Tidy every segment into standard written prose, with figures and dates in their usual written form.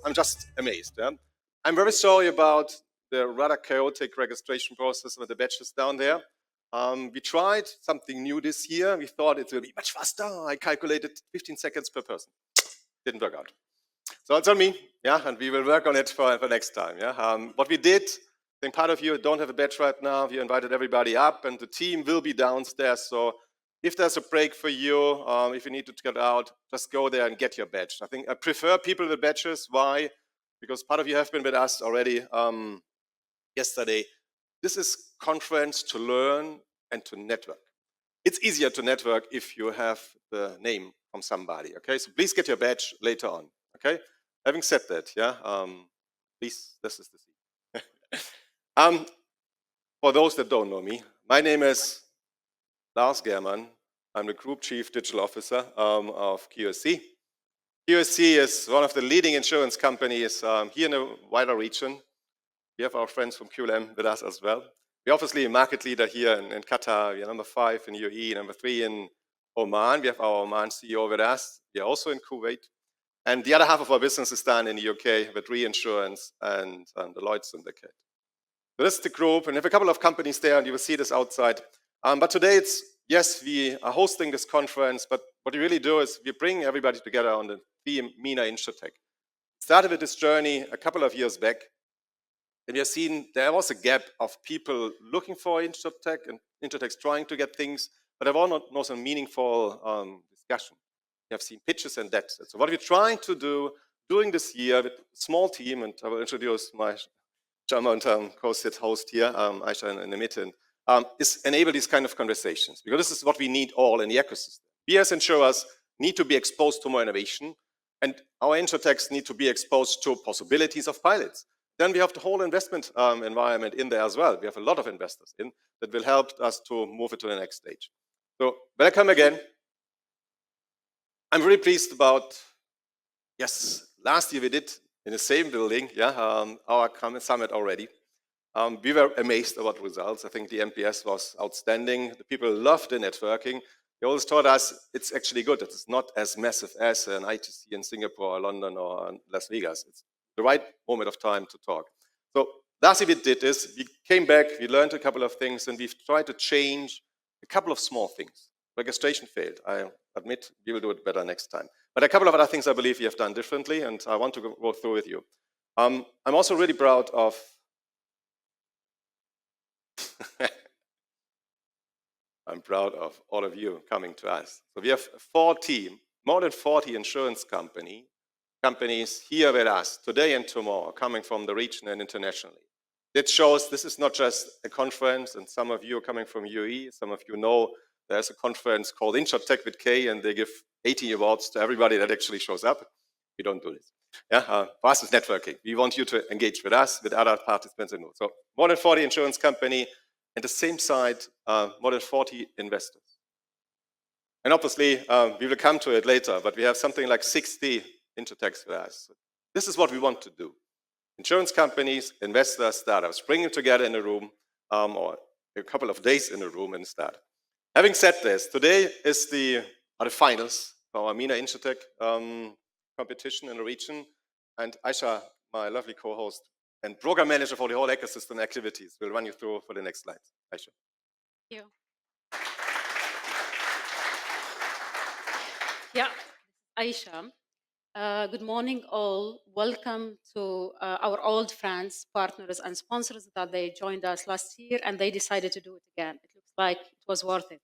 I'm just amazed. Yeah? I'm very sorry about the rather chaotic registration process with the badges down there. We tried something new this year. We thought it will be much faster. I calculated 15 seconds per person. Didn't work out. So it's on me, yeah, and we will work on it for next time. Yeah? What we did, I think part of you don't have a badge right now. We invited everybody up, and the team will be downstairs. So if there's a break for you, if you need to get out, just go there and get your badge. I think I prefer people with badges. Why? Because part of you have been with us already yesterday. This is conference to learn and to network. It's easier to network if you have the name from somebody, okay? So please get your badge later on, okay? Having said that, yeah, please, this is the seat. For those that don't know me, my name is Lars Germann. I'm the Group Chief Digital Officer of QSC. QSC is one of the leading insurance companies here in the wider region. We have our friends from QLM with us as well. We're obviously a market leader here in Qatar. We are number 5 in UAE, number 3 in Oman. We have our Oman CEO with us. We are also in Kuwait. And the other half of our business is done in the UK with reinsurance and the Lloyd's syndicate. So this is the group, and we have a couple of companies there, and you will see this outside. But today it's, yes, we are hosting this conference, but what we really do is we bring everybody together on the theme MENA Insurtech. Started with this journey a couple of years back, and we have seen there was a gap of people looking for Insurtech and Insurtechs trying to get things, but there was not a meaningful discussion. We have seen pitches and that's it. So what we're trying to do during this year with a small team, and I will introduce my German co-sit host here, Aisha in the middle, is enable these kind of conversations, because this is what we need all in the ecosystem. We as insurers need to be exposed to more innovation, and our Insurtechs need to be exposed to possibilities of pilots. Then we have the whole investment environment in there as well. We have a lot of investors in that will help us to move it to the next stage. So welcome again. I'm really pleased about, yes, last year we did in the same building, yeah, our summit already. We were amazed about the results. I think the NPS was outstanding. The people loved the networking. They always told us it's actually good. It's not as massive as an ITC in Singapore or London or Las Vegas. It's the right moment of time to talk. So last year we did this. We came back, we learned a couple of things, and we've tried to change a couple of small things. Registration failed. I admit we will do it better next time. But a couple of other things I believe we have done differently, and I want to go through with you. I'm also really proud of I'm proud of all of you coming to us. So we have more than 40 insurance companies here with us today and tomorrow, coming from the region and internationally. That shows this is not just a conference, and some of you are coming from UAE, some of you know there's a conference called Insurtech with K, and they give 80 awards to everybody that actually shows up. We don't do this. Yeah, for us, it's networking. We want you to engage with us, with other participants. And so more than 40 insurance company, and the same side, more than 40 investors. And obviously, we will come to it later, but we have something like 60 Insurtechs with us. This is what we want to do. Insurance companies, investors, startups, bring them together in a room, or a couple of days in a room and start. Having said this, today is the finals for our MENA Insurtech competition in the region. And Aisha, my lovely co-host and program manager for the whole ecosystem activities, will run you through for the next slides. Aisha. Thank you. Yeah, Aisha. Good morning, all. Welcome to our old friends, partners, and sponsors that they joined us last year, and they decided to do it again. It looks like it was worth it.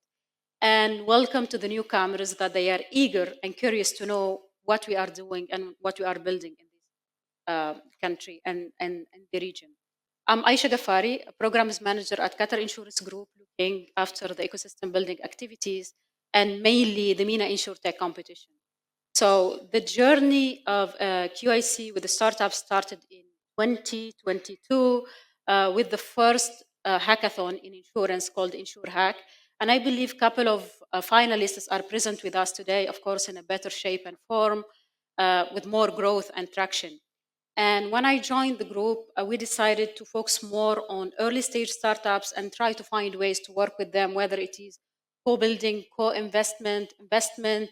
And welcome to the newcomers that they are eager and curious to know what we are doing and what we are building in this country and the region. I'm Aisha Ghaffari, a programs manager at Qatar Insurance Group, looking after the ecosystem building activities and mainly the MENA Insurtech competition. So the journey of QIC with the startup started in 2022 with the first hackathon in insurance called InsurHack. And I believe a couple of finalists are present with us today, of course, in a better shape and form, with more growth and traction. And when I joined the group, we decided to focus more on early stage startups and try to find ways to work with them, whether it is co-building, co-investment, investment,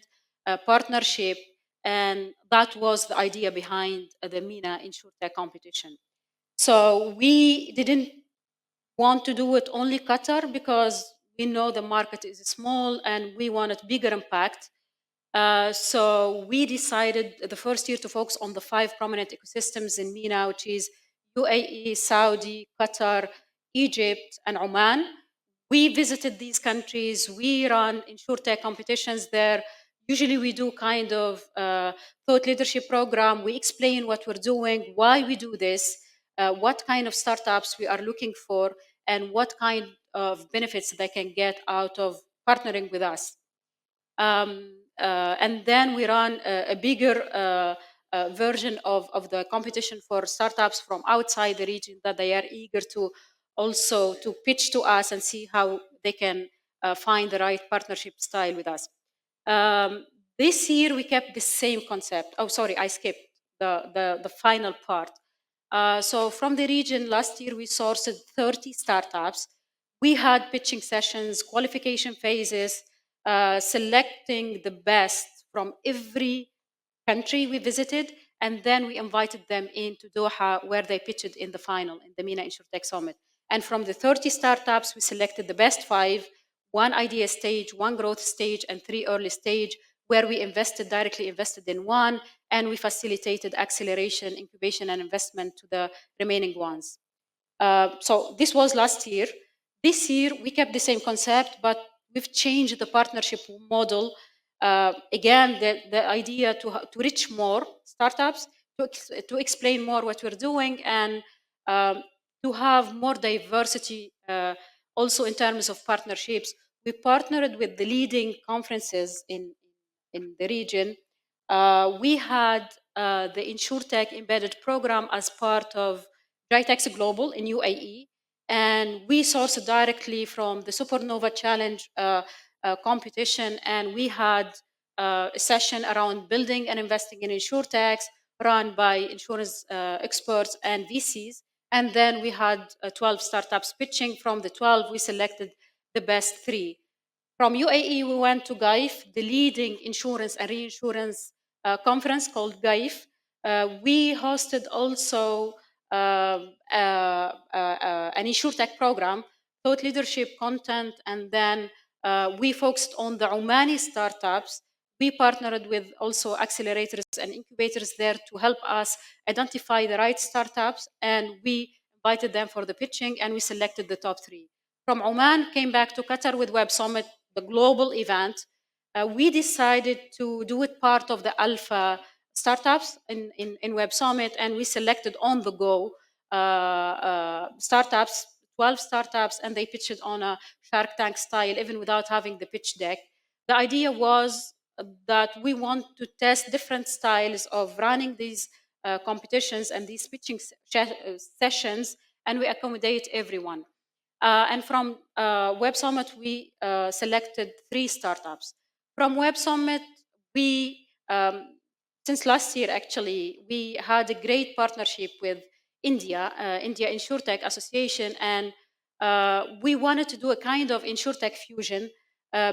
partnership. And that was the idea behind the MENA Insurtech competition. So we didn't want to do it only Qatar because we know the market is small and we wanted bigger impact. So we decided the first year to focus on the 5 prominent ecosystems in MENA, which is UAE, Saudi, Qatar, Egypt, and Oman. We visited these countries. We run InsurTech competitions there. Usually we do kind of thought leadership program. We explain what we're doing, why we do this, what kind of startups we are looking for, and what kind of benefits they can get out of partnering with us. And then we run a bigger version of the competition for startups from outside the region that they are eager to also to pitch to us and see how they can find the right partnership style with us. This year we kept the same concept. Oh, sorry, I skipped the final part. So from the region, last year we sourced 30 startups. We had pitching sessions, qualification phases, selecting the best from every country we visited, and then we invited them into Doha where they pitched in the final, in the MENA Insurtech Summit. And from the 30 startups, we selected the best 5, 1 idea stage, 1 growth stage, and 3 early stage, where we directly invested in 1, and we facilitated acceleration, incubation, and investment to the remaining ones. So this was last year. This year, we kept the same concept, but we've changed the partnership model. Again, the idea to reach more startups, to explain more what we're doing, and to have more diversity also in terms of partnerships. We partnered with the leading conferences in the region. We had the InsurTech embedded program as part of GITEX Global in UAE, and we sourced directly from the Supernova Challenge competition, and we had a session around building and investing in InsurTechs run by insurance experts and VCs. And then we had 12 startups pitching. From the 12, we selected the best 3. From UAE, we went to GAIF, the leading insurance and reinsurance conference called GAIF. We hosted also an InsurTech program, thought leadership content, and then we focused on the Omani startups. We partnered with also accelerators and incubators there to help us identify the right startups, and we invited them for the pitching, and we selected the top 3. From Oman, came back to Qatar with Web Summit, the global event. We decided to do it part of the Alpha startups in Web Summit, and we selected on the go startups, 12 startups, and they pitched it on a Shark Tank style, even without having the pitch deck. The idea was that we want to test different styles of running these competitions and these pitching sessions, and we accommodate everyone. And from Web Summit, we selected 3 startups. From Web Summit, we, since last year actually, we had a great partnership with India Insurtech Association, and we wanted to do a kind of Insurtech fusion,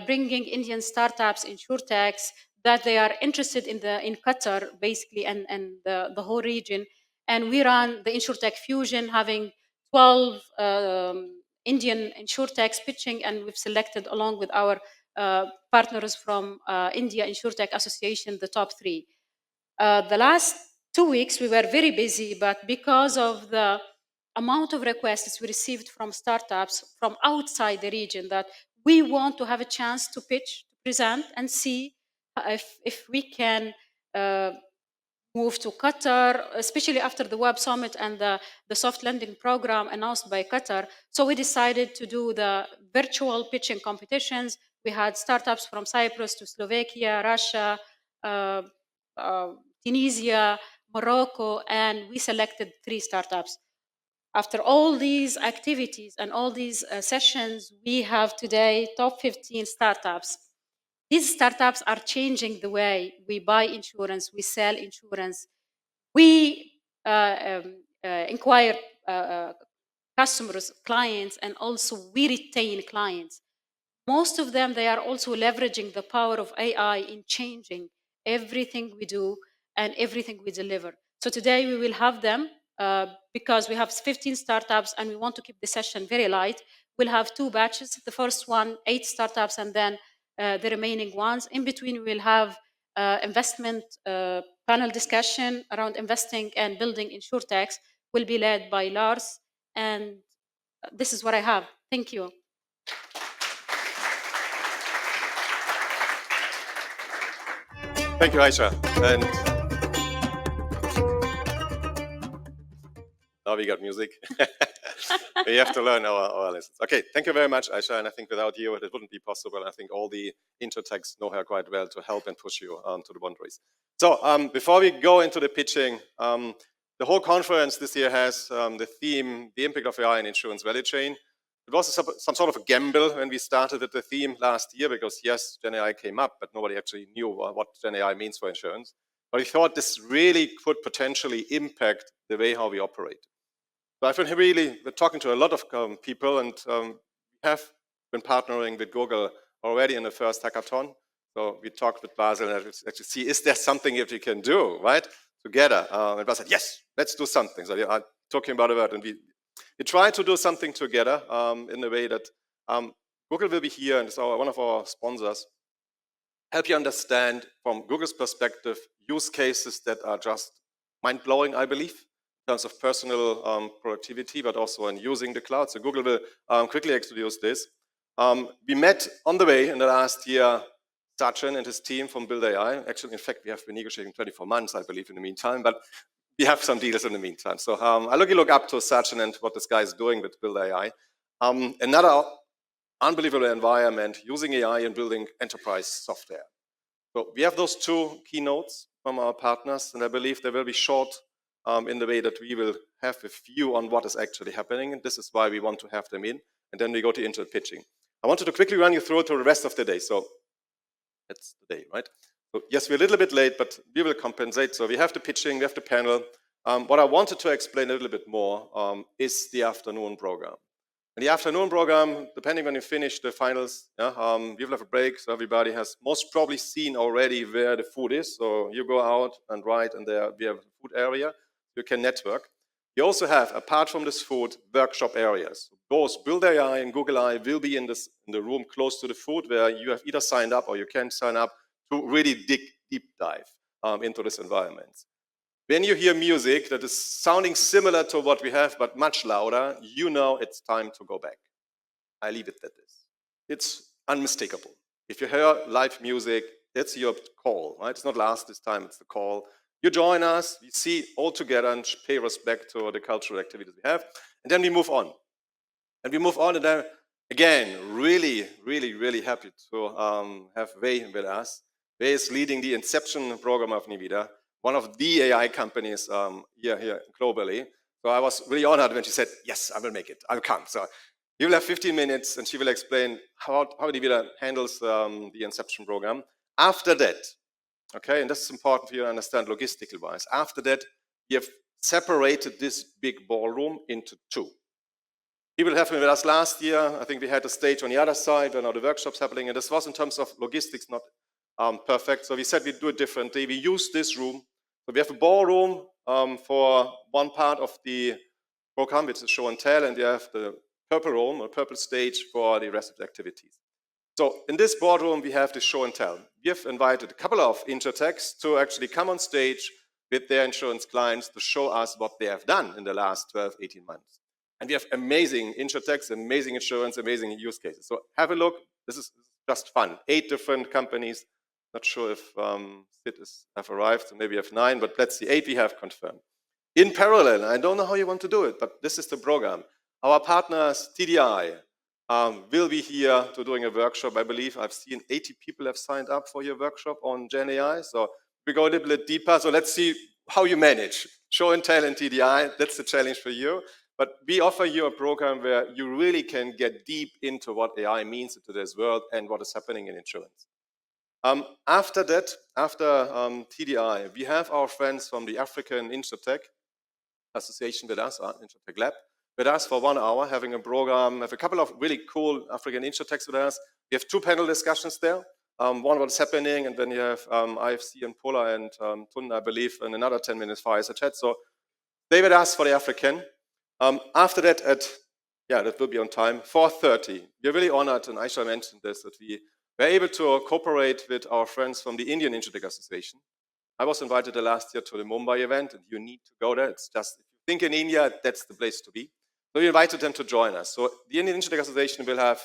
bringing Indian startups, Insurtechs, that they are interested in Qatar, basically, and the whole region. And we ran the Insurtech fusion, having 12 Indian Insurtechs pitching, and we've selected, along with our partners from India Insurtech Association, the top 3. The last 2 weeks, we were very busy, but because of the amount of requests we received from startups from outside the region, that we want to have a chance to pitch, to present, and see if we can move to Qatar, especially after the Web Summit and the soft landing program announced by Qatar. So we decided to do the virtual pitching competitions. We had startups from Cyprus to Slovakia, Russia, Tunisia, Morocco, and we selected 3 startups. After all these activities and all these sessions, we have today top 15 startups. These startups are changing the way we buy insurance, we sell insurance, we inquire customers, clients, and also we retain clients. Most of them, they are also leveraging the power of AI in changing everything we do and everything we deliver. So today we will have them because we have 15 startups and we want to keep the session very light. We'll have 2 batches. The first one, 8 startups, and then the remaining ones. In between, we'll have investment panel discussion around investing and building insurtechs will be led by Lars. And this is what I have. Thank you. Thank you, Aisha. And now we got music. We have to learn our lessons. Okay, thank you very much, Aisha. And I think without you, it wouldn't be possible. I think all the Insurtechs know her quite well to help and push you to the boundaries. So before we go into the pitching, the whole conference this year has the theme, the impact of AI in insurance value chain. It was some sort of a gamble when we started with the theme last year because yes, Gen AI came up, but nobody actually knew what Gen AI means for insurance. But we thought this really could potentially impact the way how we operate. So I've been really talking to a lot of people, and we have been partnering with Google already in the first hackathon. So we talked with Basil and actually see, is there something that we can do, right, together? And Basil said, yes, let's do something. So I'm talking about it, and we tried to do something together in a way that Google will be here, and it's one of our sponsors, help you understand from Google's perspective use cases that are just mind-blowing, I believe, in terms of personal productivity, but also in using the cloud. So Google will quickly introduce this. We met on the way in the last year, Sachin and his team from Build AI. Actually, in fact, we have been negotiating 24 months, I believe, in the meantime, but we have some deals in the meantime. So I look up to Sachin and what this guy is doing with Build AI. Another unbelievable environment using AI and building enterprise software. So we have those 2 keynotes from our partners, and I believe they will be short in the way that we will have a view on what is actually happening, and this is why we want to have them in, and then we go into pitching. I wanted to quickly run you through to the rest of the day, so it's the day, right? So yes, we're a little bit late, but we will compensate. So we have the pitching, we have the panel. What I wanted to explain a little bit more is the afternoon program. In the afternoon program, depending when you finish the finals, we will have a break, so everybody has most probably seen already where the food is. So you go out and right, and there we have a food area. You can network. You also have, apart from this food, workshop areas. Both Build AI and Google AI will be in the room close to the food, where you have either signed up or you can sign up to really dig deep dive into this environment. When you hear music that is sounding similar to what we have, but much louder, you know it's time to go back. I leave it at this. It's unmistakable. If you hear live music, it's your call, right? It's not last this time, it's the call. You join us, we see all together and pay respect to the cultural activities we have, and then we move on. And we move on, and then again, really, really, really happy to have Wei with us. Wei is leading the Inception program of NVIDIA, one of the AI companies here globally. So I was really honored when she said, yes, I will make it, I'll come. So you will have 15 minutes, and she will explain how NVIDIA handles the Inception program. After that, okay, and this is important for you to understand logistical-wise. After that, we have separated this big ballroom into 2. People have been with us last year. I think we had a stage on the other side where now the workshop's happening, and this was in terms of logistics not perfect. So we said we'd do it differently. We use this room. So we have a ballroom for one part of the program, which is show and tell, and we have the purple room or purple stage for the rest of the activities. So in this boardroom, we have the show and tell. We have invited a couple of Insurtechs to actually come on stage with their insurance clients to show us what they have done in the last 12, 18 months. And we have amazing Insurtechs, amazing insurance, amazing use cases. So have a look. This is just fun. 8 different companies. Not sure if Sid have arrived, so maybe we have 9, but let's see, 8 we have confirmed. In parallel, I don't know how you want to do it, but this is the program. Our partners, TDI, will be here to doing a workshop. I believe I've seen 80 people have signed up for your workshop on Gen AI. So we go a little bit deeper. So let's see how you manage. Show and tell and TDI, that's the challenge for you. But we offer you a program where you really can get deep into what AI means in today's world and what is happening in insurance. After that, after TDI, we have our friends from the African Insurtech Association with us, Insurtech Lab, with us for 1 hour, having a program, have a couple of really cool African Insurtechs with us. We have 2 panel discussions there. one what's happening, and then you have IFC and Pola and Tun, I believe, in another 10 minutes fireside chat. So David asked for the African. After that, that will be on time, 4:30. We're really honored, and Aisha mentioned this, that we were able to cooperate with our friends from the Indian Insurtech Association. I was invited last year to the Mumbai event, and you need to go there. It's just, if you think in India, that's the place to be. So we invited them to join us. So the Indian Insurtech Association will have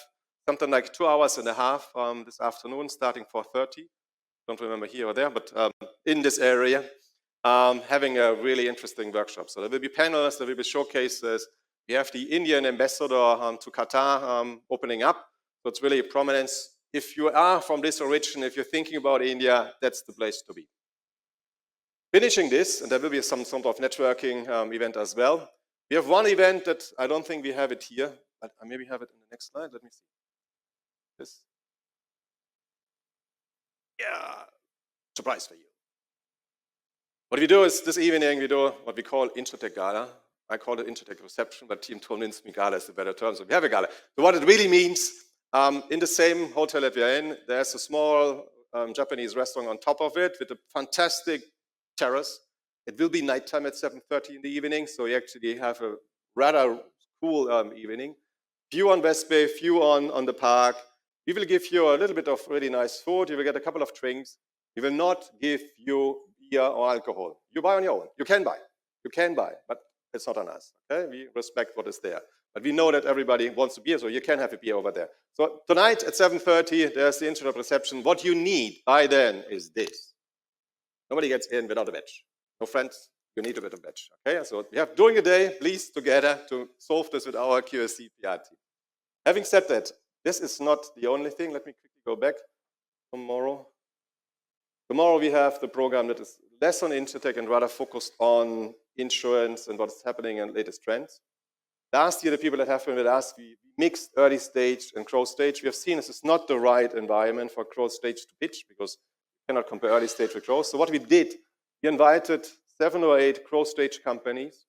something like 2.5 hours this afternoon, starting 4:30. Don't remember here or there, but in this area, having a really interesting workshop. So there will be panels, there will be showcases. We have the Indian ambassador to Qatar opening up. So it's really a prominence. If you are from this origin, if you're thinking about India, that's the place to be. Finishing this, and there will be some sort of networking event as well. We have one event that I don't think we have it here, but I maybe have it in the next slide. Let me see. This. Yeah, surprise for you. What we do is this evening, we do what we call Insurtech Gala. I call it Insurtech Reception, but team convinced me Gala is the better term, so we have a gala. So what it really means, in the same hotel that we're in, there's a small Japanese restaurant on top of it with a fantastic terrace. It will be nighttime at 7:30 in the evening, so you actually have a rather cool evening. View on West Bay, view on the park. We will give you a little bit of really nice food. You will get a couple of drinks. We will not give you beer or alcohol. You buy on your own. You can buy, but it's not on us. Okay? We respect what is there. But we know that everybody wants a beer, so you can have a beer over there. So tonight at 7:30, there's the Insurtech reception. What you need by then is this. Nobody gets in without a badge. No friends, you need a bit of badge. Okay? So we have during the day, please together to solve this with our QSC PR team. Having said that, this is not the only thing. Let me quickly go back. Tomorrow we have the program that is less on Insurtech and rather focused on insurance and what's happening and latest trends. Last year, the people that have been with us, we mixed early stage and growth stage. We have seen this is not the right environment for growth stage to pitch because you cannot compare early stage with growth. So what we did, we invited 7 or 8 growth stage companies,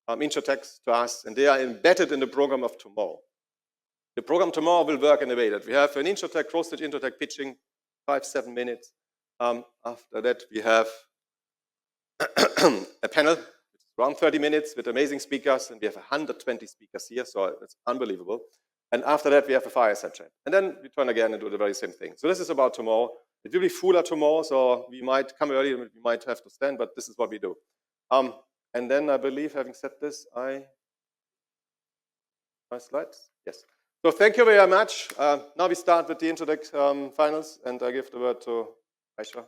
Insurtechs, to us, and they are embedded in the program of tomorrow. The program tomorrow will work in a way that we have an Insurtech, growth stage Insurtech pitching, 5-7 minutes. After that, we have a panel, around 30 minutes with amazing speakers, and we have 120 speakers here, so it's unbelievable. And after that, we have a fireside chat. And then we turn again and do the very same thing. So this is about tomorrow. It will be fuller tomorrow, so we might come early, we might have to stand, but this is what we do. And then I believe, having said this, my slides? Yes. So thank you very much. Now we start with the Insurtech finals, and I give the word to Aisha.